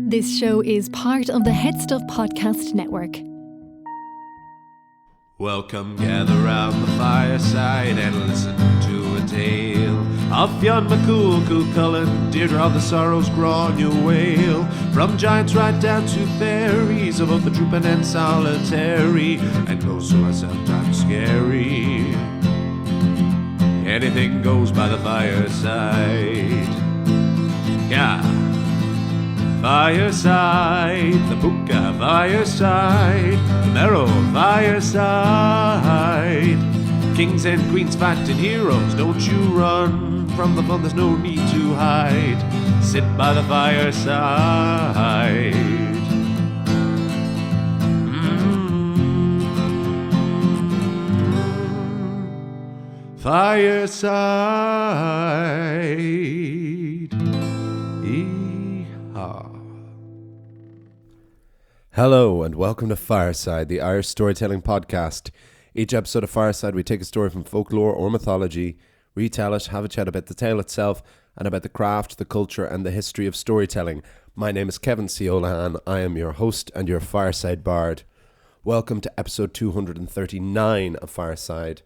This show is part of the Head Stuff Podcast Network. Welcome, gather round the fireside and listen to a tale of Fionn McCool, Cullen, Deirdre of the Sorrows, Grainne Wail. From giants right down to fairies, of both the drooping and solitary, and ghosts who are sometimes scary. Anything goes by the fireside. Yeah. Fireside, the Puka Fireside, the Marrow Fireside. Kings and queens fighting heroes, don't you run from the fun, there's no need to hide. Sit by the fireside. Fireside. Hello and welcome to Fireside, the Irish storytelling podcast. Each episode of Fireside, we take a story from folklore or mythology, retell it, have a chat about the tale itself, and about the craft, the culture, and the history of storytelling. My name is Kevin C. O'Lahan. I am your host and your Fireside Bard. Welcome to episode 239 of Fireside.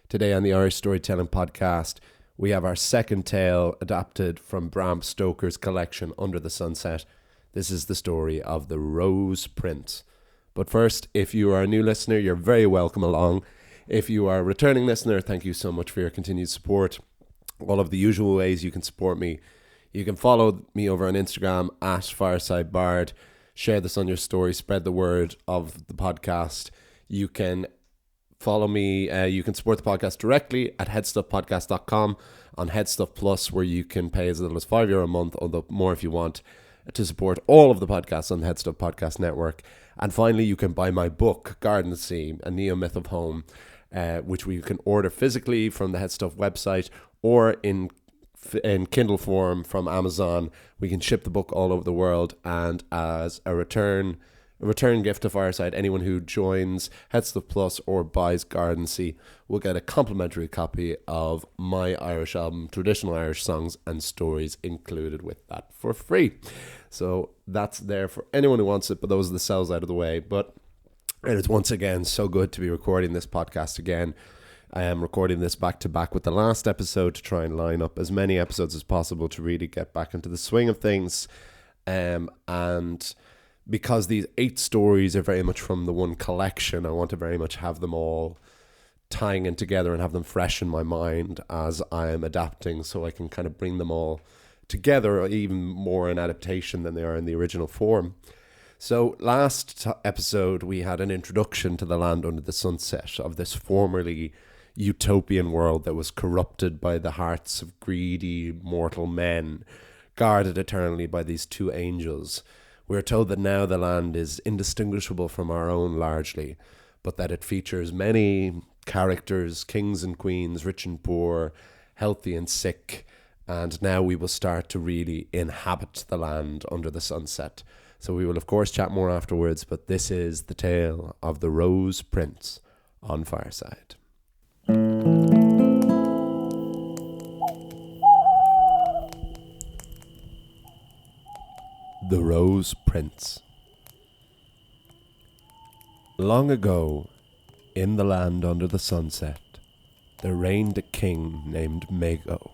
Today on the Irish Storytelling Podcast, we have our second tale adapted from Bram Stoker's collection Under the Sunset. This is the story of the Rose Prince. But first, if you are a new listener, you're very welcome along. If you are a returning listener, thank you so much for your continued support. All of the usual ways you can support me. You can follow me over on Instagram at Fireside Bard. Share this on your story. Spread the word of the podcast. You can follow me. You can support the podcast directly at headstuffpodcast.com, on Headstuff Plus, where you can pay as little as €5 a month, or more if you want, to support all of the podcasts on the Head Stuff Podcast Network. And finally, you can buy my book, Garden Sea, A Neo-Myth of Home, which you can order physically from the Head Stuff website or in Kindle form from Amazon. We can ship the book all over the world, and as a return gift to Fireside, anyone who joins Head Stuff Plus or buys Garden Sea will get a complimentary copy of my Irish album, Traditional Irish Songs and Stories, included with that for free. So that's there for anyone who wants it, but those are the sells out of the way. But it is once again so good to be recording this podcast again. I am recording this back to back with the last episode to try and line up as many episodes as possible to really get back into the swing of things. And because these 8 stories are very much from the one collection, I want to very much have them all tying in together and have them fresh in my mind as I am adapting, so I can kind of bring them all together, even more in adaptation than they are in the original form. So last episode, we had an introduction to the land under the sunset of this formerly utopian world that was corrupted by the hearts of greedy mortal men, guarded eternally by these 2 angels. We're told that now the land is indistinguishable from our own largely, but that it features many characters, kings and queens, rich and poor, healthy and sick, and now we will start to really inhabit the land under the sunset. So we will of course chat more afterwards, but this is the tale of the Rose Prince on Fireside. The Rose Prince. Long ago, in the land under the sunset, there reigned a king named Mago.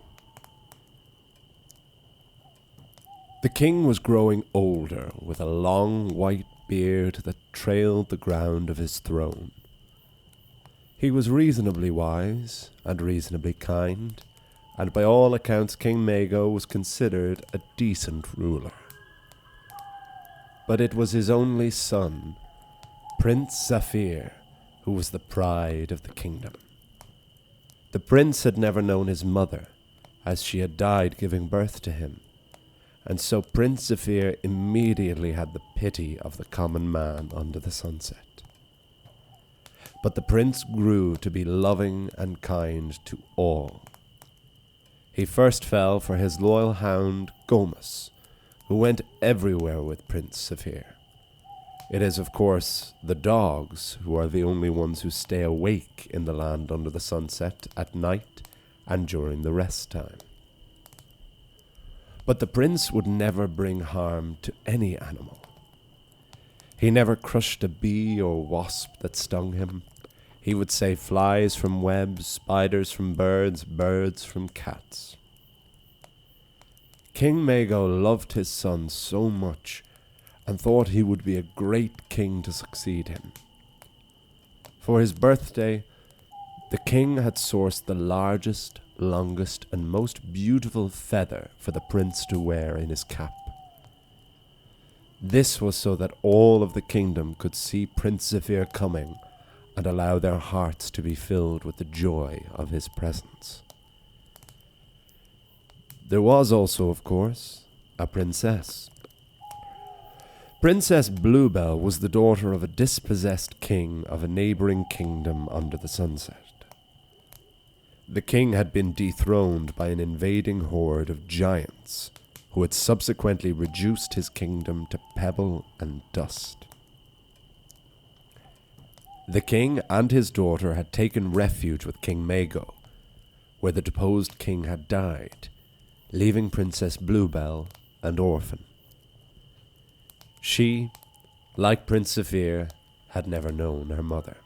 The king was growing older, with a long white beard that trailed the ground of his throne. He was reasonably wise and reasonably kind, and by all accounts King Mago was considered a decent ruler. But it was his only son, Prince Zafir, who was the pride of the kingdom. The prince had never known his mother, as she had died giving birth to him, and so Prince Zafir immediately had the pity of the common man under the sunset. But the prince grew to be loving and kind to all. He first fell for his loyal hound Gomus, who went everywhere with Prince Zafir. It is, of course, the dogs who are the only ones who stay awake in the land under the sunset at night and during the rest time. But the prince would never bring harm to any animal. He never crushed a bee or wasp that stung him. He would save flies from webs, spiders from birds, birds from cats. King Mago loved his son so much and thought he would be a great king to succeed him. For his birthday, the king had sourced the largest, longest, and most beautiful feather for the prince to wear in his cap. This was so that all of the kingdom could see Prince Zephyr coming and allow their hearts to be filled with the joy of his presence. There was also, of course, a princess. Princess Bluebell was the daughter of a dispossessed king of a neighbouring kingdom under the sunset. The king had been dethroned by an invading horde of giants who had subsequently reduced his kingdom to pebble and dust. The king and his daughter had taken refuge with King Mago, where the deposed king had died, leaving Princess Bluebell an orphan. She, like Prince Zephyr, had never known her mother.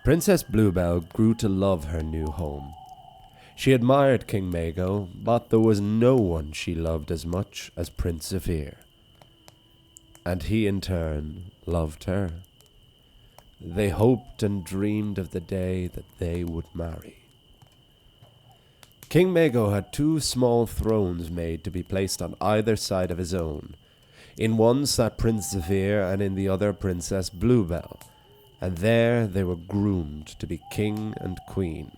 Princess Bluebell grew to love her new home. She admired King Mago, but there was no one she loved as much as Prince Zephyr. And he in turn loved her. They hoped and dreamed of the day that they would marry. King Mago had 2 small thrones made to be placed on either side of his own. In one sat Prince Zephyr and in the other Princess Bluebell, and there they were groomed to be king and queen.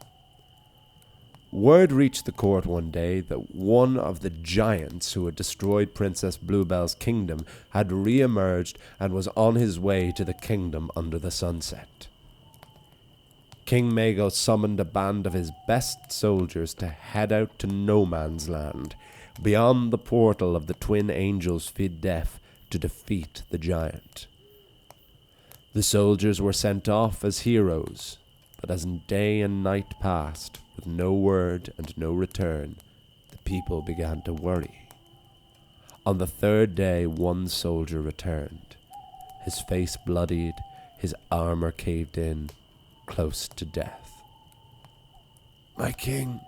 Word reached the court one day that one of the giants who had destroyed Princess Bluebell's kingdom had re-emerged and was on his way to the kingdom under the sunset. King Mago summoned a band of his best soldiers to head out to no man's land, beyond the portal of the twin angels Fid-Def, to defeat the giant. The soldiers were sent off as heroes, but as day and night passed, with no word and no return, the people began to worry. On the 3rd day, one soldier returned, his face bloodied, his armor caved in, close to death. "My king,"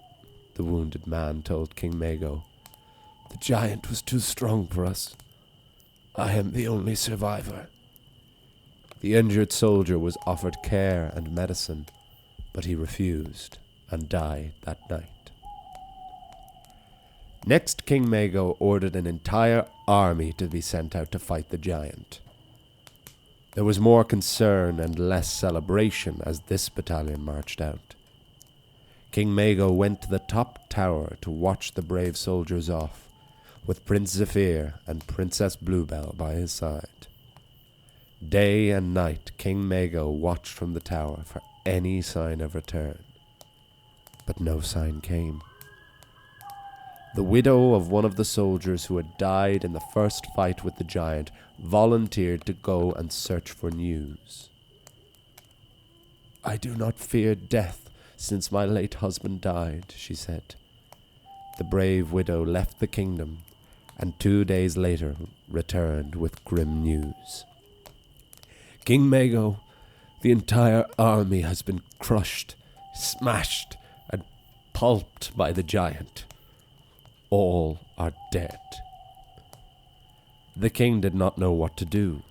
the wounded man told King Mago, "the giant was too strong for us. I am the only survivor." The injured soldier was offered care and medicine, but he refused and died that night. Next, King Mago ordered an entire army to be sent out to fight the giant. There was more concern and less celebration as this battalion marched out. King Mago went to the top tower to watch the brave soldiers off, with Prince Zephyr and Princess Bluebell by his side. Day and night, King Mago watched from the tower for any sign of return, but no sign came. The widow of one of the soldiers who had died in the first fight with the giant volunteered to go and search for news. "I do not fear death since my late husband died," she said. The brave widow left the kingdom and 2 days later returned with grim news. "King Mago, the entire army has been crushed, smashed, and pulped by the giant. All are dead." The king did not know what to do.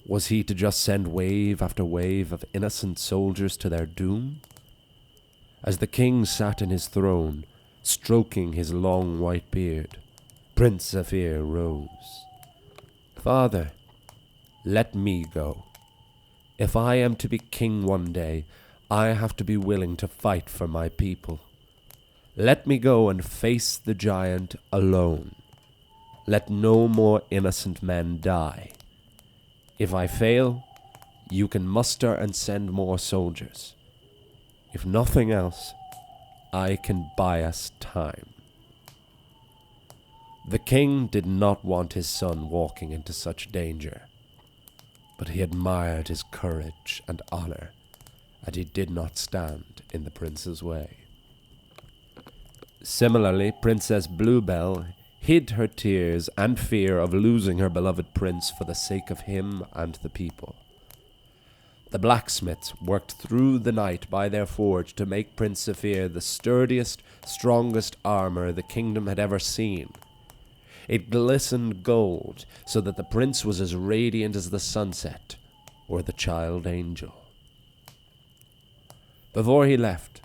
Was he to just send wave after wave of innocent soldiers to their doom? As the king sat in his throne, stroking his long white beard, Prince Zephyr rose. "Father, let me go. If I am to be king one day, I have to be willing to fight for my people. Let me go and face the giant alone. Let no more innocent men die. If I fail, you can muster and send more soldiers. If nothing else, I can buy us time." The king did not want his son walking into such danger, but he admired his courage and honor, and he did not stand in the prince's way. Similarly, Princess Bluebell hid her tears and fear of losing her beloved prince for the sake of him and the people. The blacksmiths worked through the night by their forge to make Prince Zephyr the sturdiest, strongest armor the kingdom had ever seen. It glistened gold, so that the prince was as radiant as the sunset, or the child angel. Before he left,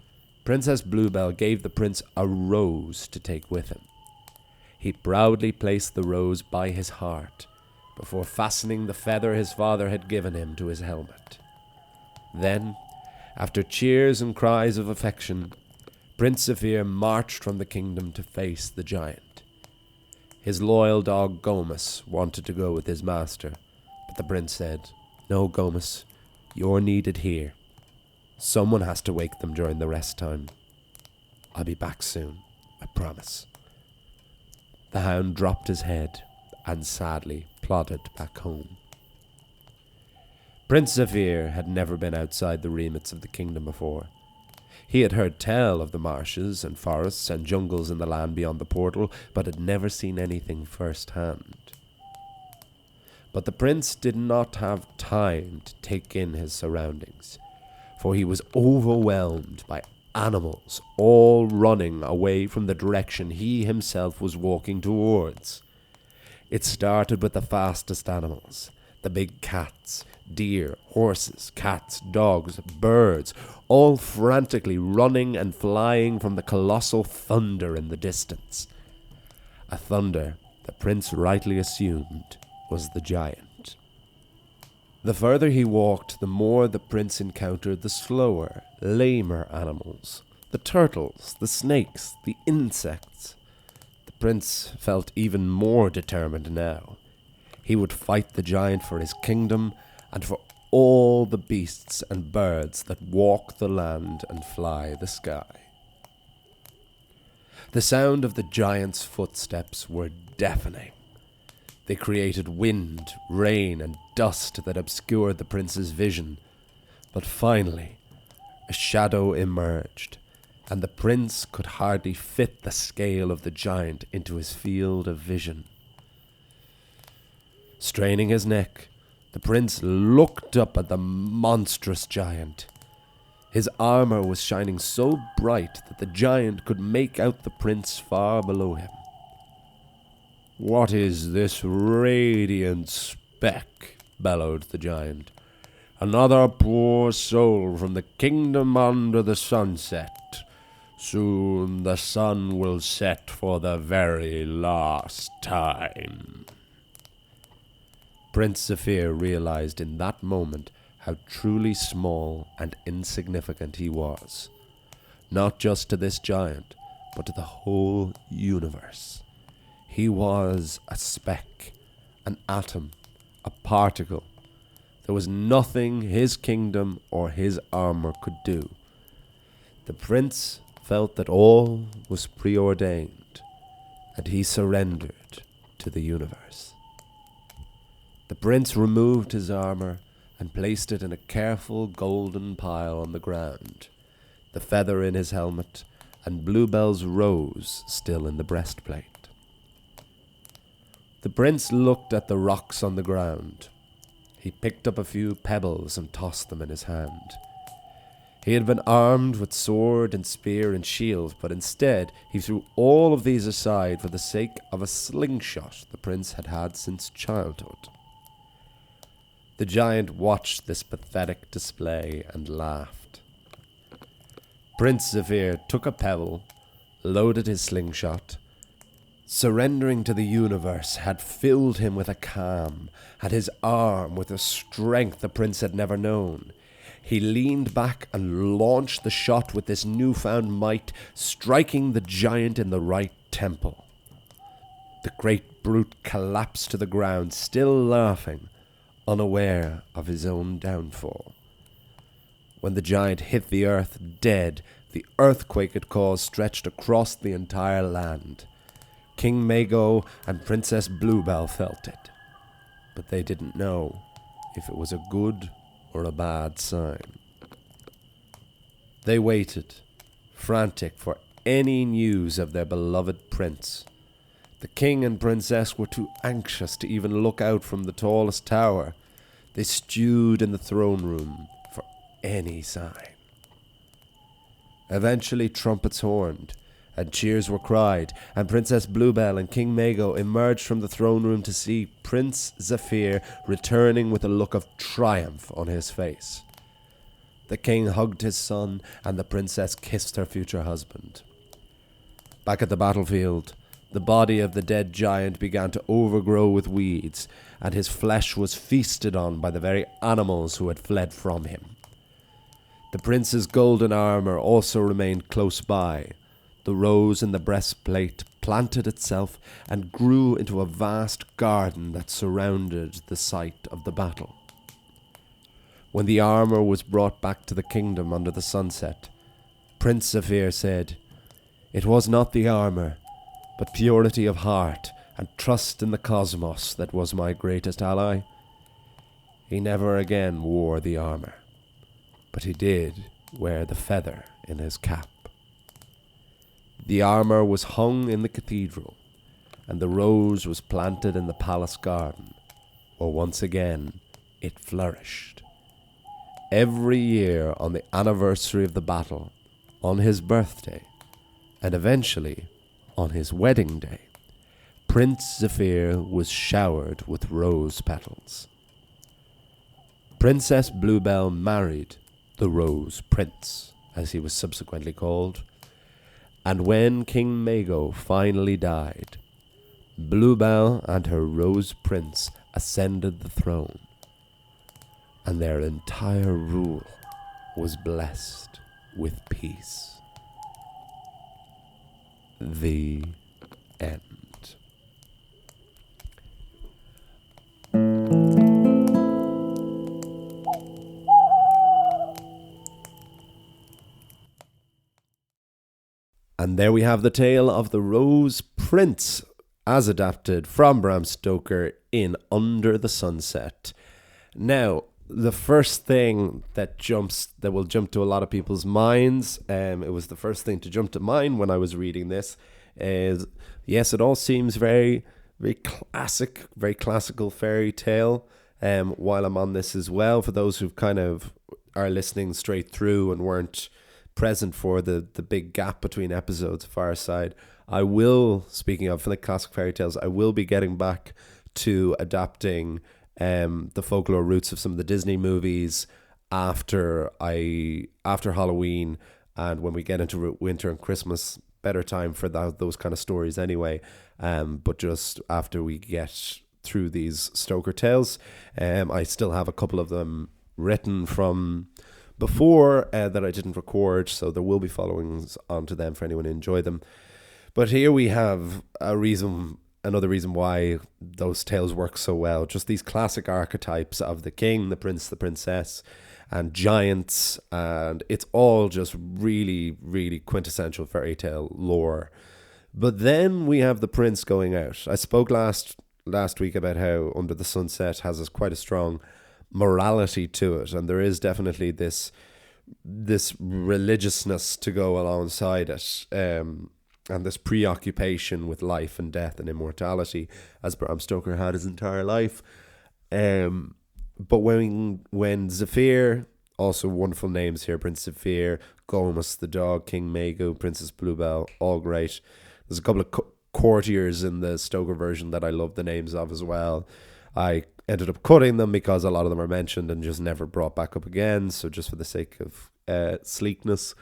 Princess Bluebell gave the prince a rose to take with him. He proudly placed the rose by his heart, before fastening the feather his father had given him to his helmet. Then, after cheers and cries of affection, Prince Zephyr marched from the kingdom to face the giant. His loyal dog Gomus wanted to go with his master, but the prince said, "No, Gomus, you're needed here. Someone has to wake them during the rest time. I'll be back soon, I promise." The hound dropped his head and sadly plodded back home. Prince Zephyr had never been outside the remits of the kingdom before. He had heard tell of the marshes and forests and jungles in the land beyond the portal, but had never seen anything firsthand. But the prince did not have time to take in his surroundings, for he was overwhelmed by animals all running away from the direction he himself was walking towards. It started with the fastest animals, the big cats, deer, horses, cats, dogs, birds, all frantically running and flying from the colossal thunder in the distance. A thunder the prince rightly assumed was the giant. The further he walked, the more the prince encountered the slower, lamer animals, the turtles, the snakes, the insects. The prince felt even more determined now. He would fight the giant for his kingdom and for all the beasts and birds that walk the land and fly the sky. The sound of the giant's footsteps were deafening. They created wind, rain, and dust that obscured the prince's vision. But finally, a shadow emerged, and the prince could hardly fit the scale of the giant into his field of vision. Straining his neck, the prince looked up at the monstrous giant. His armor was shining so bright that the giant could make out the prince far below him. "What is this radiant speck?" bellowed the giant. "Another poor soul from the kingdom under the sunset. Soon the sun will set for the very last time." Prince Zephyr realized in that moment how truly small and insignificant he was, not just to this giant, but to the whole universe. He was a speck, an atom, a particle. There was nothing his kingdom or his armor could do. The prince felt that all was preordained, and he surrendered to the universe. The prince removed his armor and placed it in a careful golden pile on the ground, the feather in his helmet, and Bluebell's rose still in the breastplate. The prince looked at the rocks on the ground. He picked up a few pebbles and tossed them in his hand. He had been armed with sword and spear and shield, but instead he threw all of these aside for the sake of a slingshot the prince had had since childhood. The giant watched this pathetic display and laughed. Prince Zephyr took a pebble, loaded his slingshot. Surrendering to the universe had filled him with a calm, had his arm with a strength the prince had never known. He leaned back and launched the shot with this newfound might, striking the giant in the right temple. The great brute collapsed to the ground, still laughing, unaware of his own downfall. When the giant hit the earth dead, the earthquake it caused stretched across the entire land. King Mago and Princess Bluebell felt it, but they didn't know if it was a good or a bad sign. They waited, frantic for any news of their beloved prince. The king and princess were too anxious to even look out from the tallest tower. They stewed in the throne room for any sign. Eventually trumpets horned, and cheers were cried, and Princess Bluebell and King Mago emerged from the throne room to see Prince Zephyr returning with a look of triumph on his face. The king hugged his son, and the princess kissed her future husband. Back at the battlefield, the body of the dead giant began to overgrow with weeds, and his flesh was feasted on by the very animals who had fled from him. The prince's golden armour also remained close by. The rose in the breastplate planted itself and grew into a vast garden that surrounded the site of the battle. When the armour was brought back to the kingdom under the sunset, Prince Zephyr said, "It was not the armour, but purity of heart and trust in the cosmos that was my greatest ally." He never again wore the armour, but he did wear the feather in his cap. The armour was hung in the cathedral, and the rose was planted in the palace garden, where once again it flourished. Every year on the anniversary of the battle, on his birthday, and eventually on his wedding day, Prince Zephyr was showered with rose petals. Princess Bluebell married the Rose Prince, as he was subsequently called, and when King Mago finally died, Bluebell and her Rose Prince ascended the throne, and their entire rule was blessed with peace. The end. And there we have the tale of the Rose Prince, as adapted from Bram Stoker in Under the Sunset. Now, the first thing that will jump to a lot of people's minds, it was the first thing to jump to mind when I was reading this, is yes, it all seems very, very classic, very classical fairy tale. While I'm on this as well, for those who kind of are listening straight through and weren't present for the big gap between episodes of Fireside, I will, speaking of like classic fairy tales, I will be getting back to adapting the folklore roots of some of the Disney movies after Halloween, and when we get into winter and Christmas, better time for those kind of stories anyway. But just after we get through these Stoker tales, I still have a couple of them written from before that I didn't record, so there will be followings onto them for anyone who enjoy them. But here we have another reason why those tales work so well. Just these classic archetypes of the king, the prince, the princess, and giants, and it's all just really, really quintessential fairy tale lore. But then we have the prince going out. I spoke last week about how Under the Sunset has quite a strong morality to it, and there is definitely this religiousness to go alongside it, and this preoccupation with life and death and immortality, as Bram Stoker had his entire life. But when Zephyr, also wonderful names here, Prince Zephyr, Gomus the dog, King Mago, Princess Bluebell, all great. There's a couple of courtiers in the Stoker version that I love the names of as well. I ended up cutting them because a lot of them are mentioned and just never brought back up again, so just for the sake of sleekness.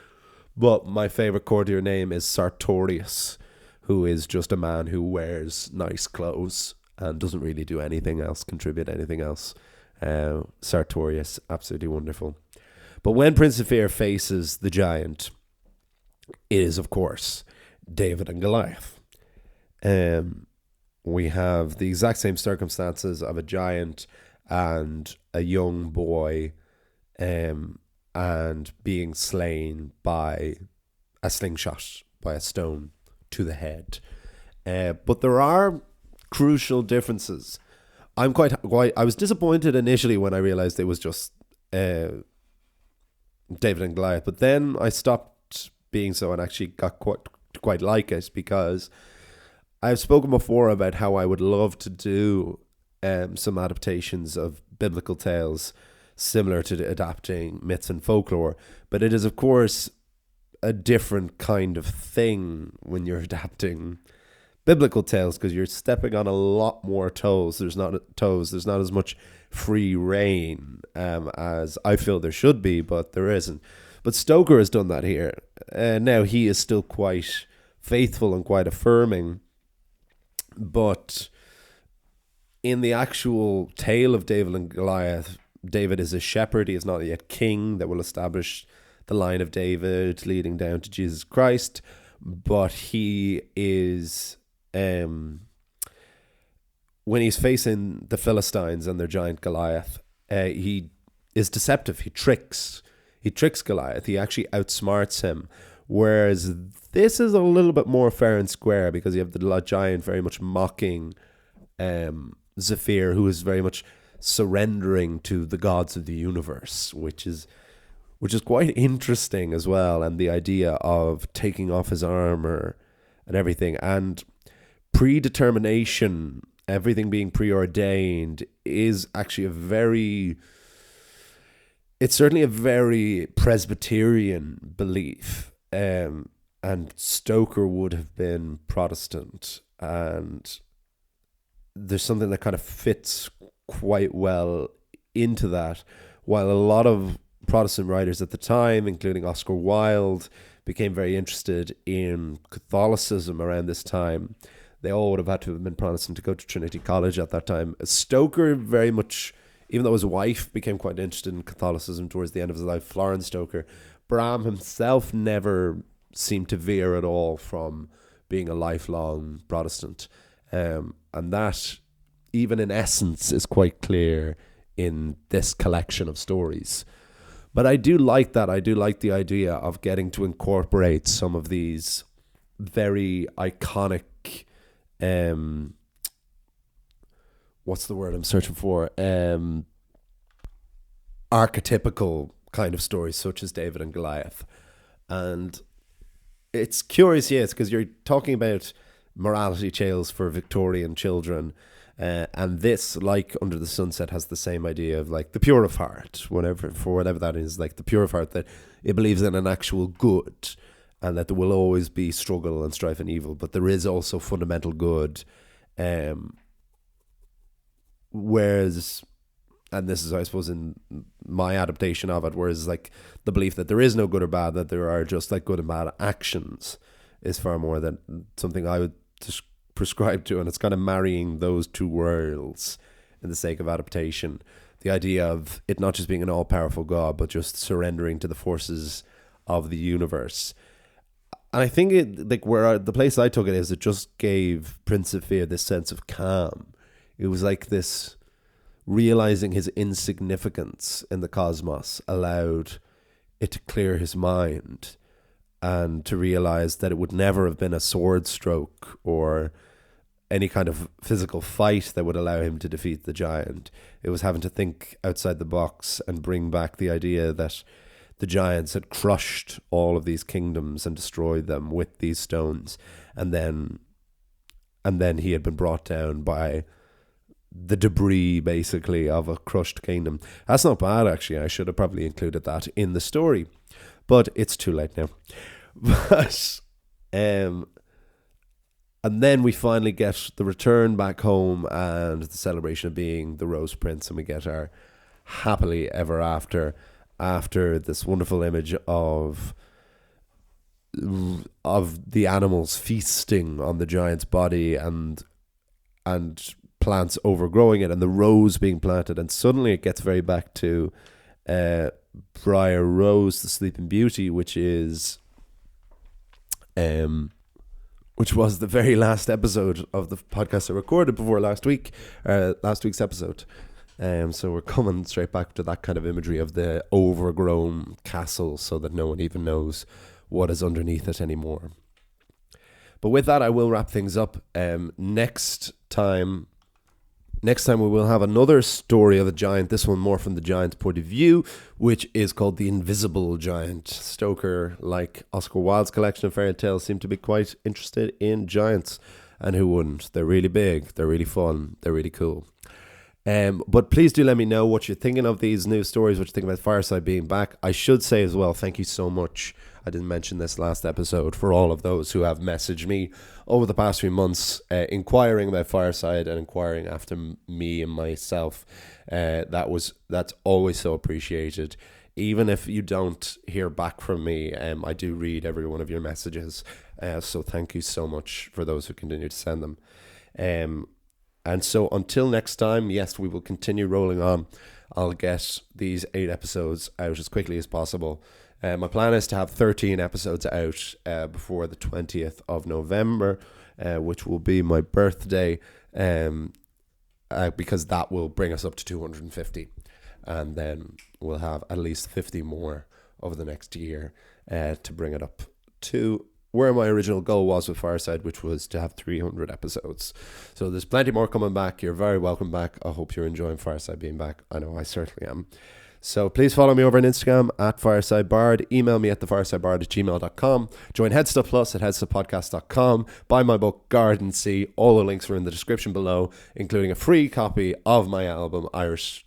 But my favourite courtier name is Sartorius, who is just a man who wears nice clothes and doesn't really do anything else, contribute anything else. Sartorius, absolutely wonderful. But when Prince Zephyr faces the giant, it is, of course, David and Goliath. We have the exact same circumstances of a giant and a young boy, and being slain by a slingshot, by a stone to the head. But there are crucial differences. I was disappointed initially when I realized it was just David and Goliath, but then I stopped being so and actually got quite like it, because I've spoken before about how I would love to do some adaptations of biblical tales similar to adapting myths and folklore, but it is of course a different kind of thing when you're adapting biblical tales, because you're stepping on a lot more toes. There's not as much free reign as I feel there should be, but there isn't. But Stoker has done that here. Now he is still quite faithful and quite affirming, but in the actual tale of David and Goliath, David is a shepherd. He is not yet king that will establish the line of David leading down to Jesus Christ, but he is, when he's facing the Philistines and their giant Goliath, he is deceptive. He tricks Goliath. He actually outsmarts him. Whereas this is a little bit more fair and square, because you have the giant very much mocking Zephyr, who is very much surrendering to the gods of the universe, which is quite interesting as well. And the idea of taking off his armor and everything, and predetermination, everything being preordained, is actually it's certainly a very Presbyterian belief. And Stoker would have been Protestant, and there's something that kind of fits quite well into that. While a lot of Protestant writers at the time, including Oscar Wilde, became very interested in Catholicism around this time, they all would have had to have been Protestant to go to Trinity College at that time. Stoker very much, even though his wife became quite interested in Catholicism towards the end of his life, Florence Stoker, Bram himself never seemed to veer at all from being a lifelong Protestant. And that, even in essence, is quite clear in this collection of stories. But I do like that. I do like the idea of getting to incorporate some of these very iconic, what's the word I'm searching for? Archetypical kind of stories, such as David and Goliath. And it's curious, yes, because you're talking about morality tales for Victorian children, and this, like Under the Sunset, has the same idea of like the pure of heart, whatever that is, like the pure of heart, that it believes in an actual good, and that there will always be struggle and strife and evil, but there is also fundamental good. Whereas, and this is, I suppose, in my adaptation of it, whereas like the belief that there is no good or bad, that there are just like good and bad actions, is far more than something I would just prescribe to. And it's kind of marrying those two worlds in the sake of adaptation. The idea of it not just being an all-powerful God, but just surrendering to the forces of the universe. And I think it, like, the place I took it is, it just gave Prince Zephyr this sense of calm. It was like this, realizing his insignificance in the cosmos allowed it to clear his mind, and to realize that it would never have been a sword stroke or any kind of physical fight that would allow him to defeat the giant. It was having to think outside the box and bring back the idea that the giants had crushed all of these kingdoms and destroyed them with these stones, and then he had been brought down by the debris, basically, of a crushed kingdom. That's not bad, actually. I should have probably included that in the story, but it's too late now. But and then we finally get the return back home and the celebration of being the Rose Prince, and we get our happily ever after this wonderful image of the animals feasting on the giant's body, and plants overgrowing it, and the rose being planted. And suddenly it gets very back to Briar Rose, the Sleeping Beauty, which was the very last episode of the podcast I recorded before last week's episode. So we're coming straight back to that kind of imagery of the overgrown castle, so that no one even knows what is underneath it anymore. But with that, I will wrap things up. Next time, Next time we will have another story of a giant, this one more from the giant's point of view, which is called The Invisible Giant. Stoker, like Oscar Wilde's collection of fairy tales, seem to be quite interested in giants. And who wouldn't? They're really big, they're really fun, they're really cool. But please do let me know what you're thinking of these new stories, what you think about Fireside being back. I should say as well, thank you so much. I didn't mention this last episode, for all of those who have messaged me over the past few months, inquiring about Fireside and inquiring after me and myself. That's always so appreciated. Even if you don't hear back from me, I do read every one of your messages. So thank you so much for those who continue to send them. And so until next time, yes, we will continue rolling on. I'll get these 8 episodes out as quickly as possible. My plan is to have 13 episodes out before the 20th of November, which will be my birthday, because that will bring us up to 250. And then we'll have at least 50 more over the next year to bring it up to where my original goal was with Fireside, which was to have 300 episodes. So there's plenty more coming back. You're very welcome back. I hope you're enjoying Fireside being back. I know I certainly am. So please follow me over on Instagram at FiresideBard. Email me at thefiresidebard@gmail.com. Join Headstuff Plus at headstuffpodcast.com. Buy my book, Garden Sea. All the links are in the description below, including a free copy of my album,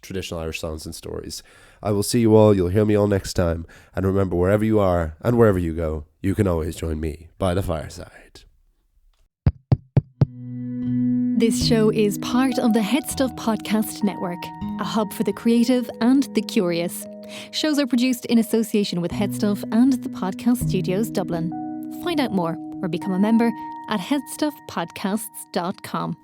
Traditional Irish Songs and Stories. I will see you all. You'll hear me all next time. And remember, wherever you are and wherever you go, you can always join me by the fireside. This show is part of the Headstuff Podcast Network, a hub for the creative and the curious. Shows are produced in association with Headstuff and the Podcast Studios Dublin. Find out more or become a member at headstuffpodcasts.com.